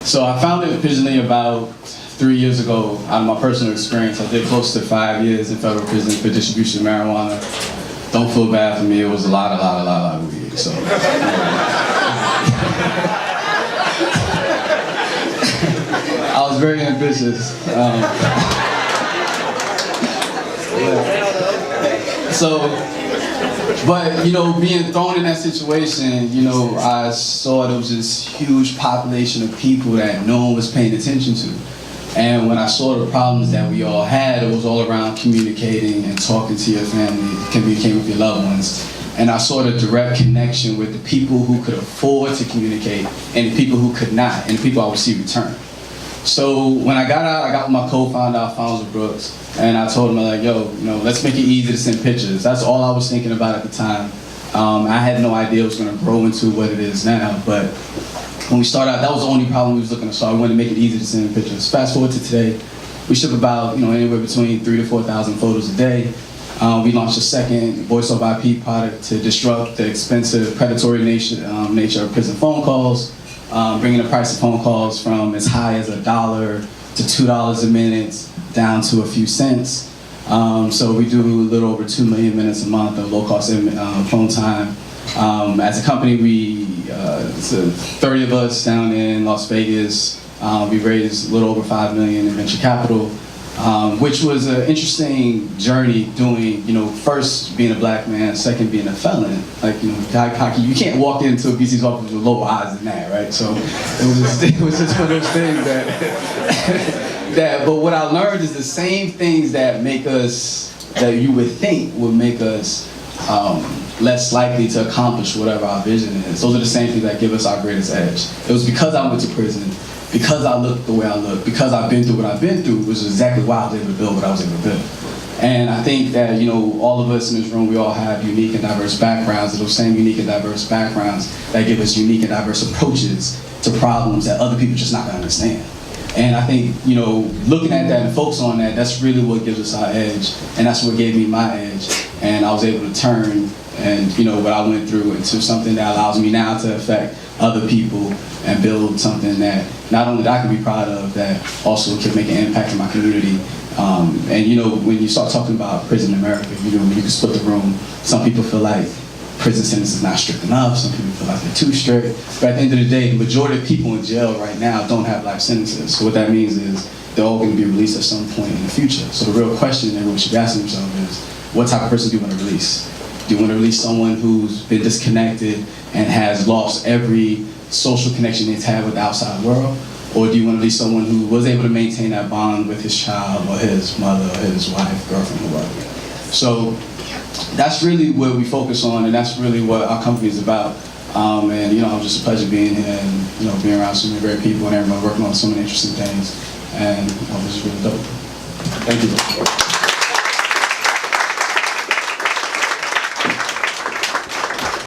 So I founded originally about 3 years ago. Out of my personal experience, I did close to 5 years in federal prison for distribution of marijuana. Don't feel bad for me. It was a lot of weed. So. I was very ambitious. But you know, being thrown in that situation, you know, I saw there was this huge population of people that no one was paying attention to. And when I saw the problems that we all had, it was all around communicating and talking to your family, communicating with your loved ones. And I saw the direct connection with the people who could afford to communicate and the people who could not, and the people I would see return. So when I got out, I got with my co-founder, Alfonso Brooks, and I told him, like, yo, you know, let's make it easy to send pictures. That's all I was thinking about at the time. I had no idea it was going to grow into what it is now, but when we started out, that was the only problem we was looking to solve. We wanted to make it easy to send pictures. Fast forward to today, we ship about, you know, anywhere between 3,000 to 4,000 photos a day. We launched a second voice over IP product to disrupt the expensive, predatory nature of prison phone calls. Bringing the price of phone calls from as high as $1 to $2 a minute down to a few cents. So we do a little over 2 million minutes a month of low-cost phone time. As a company, it's 30 of us down in Las Vegas. We raised a little over $5 million in venture capital, which was an interesting journey doing, you know, first being a black man, second being a felon. Like, you know, you can't walk into a VC's office with lower odds than that, right? So it was just one of those things but what I learned is the same things that make us, that you would think would make us less likely to accomplish whatever our vision is. Those are the same things that give us our greatest edge. It was because I went to prison, because I look the way I look, because I've been through what I've been through, which is exactly why I was able to build what I was able to build. And I think that, you know, all of us in this room, we all have unique and diverse backgrounds, and those same unique and diverse backgrounds that give us unique and diverse approaches to problems that other people just not gonna understand. And I think, you know, looking at that and focus on that, that's really what gives us our edge, and that's what gave me my edge. And I was able to turn, and you know, what I went through into something that allows me now to affect other people and build something that not only that I can be proud of, that also can make an impact in my community. And you know, when you start talking about prison in America, you know, you can split the room. Some people feel like prison sentences is not strict enough. Some people feel like they're too strict. But at the end of the day, the majority of people in jail right now don't have life sentences. So what that means is they're all going to be released at some point in the future. So the real question everyone should be asking themselves is, what type of person do you want to release? Do you want to release someone who's been disconnected and has lost every social connection they've had with the outside world? Or do you want to release someone who was able to maintain that bond with his child or his mother or his wife, girlfriend, or whatever? So that's really what we focus on, and that's really what our company is about. And you know, it was just a pleasure being here and, you know, being around so many great people and everyone working on so many interesting things. And it was just really dope. Thank you.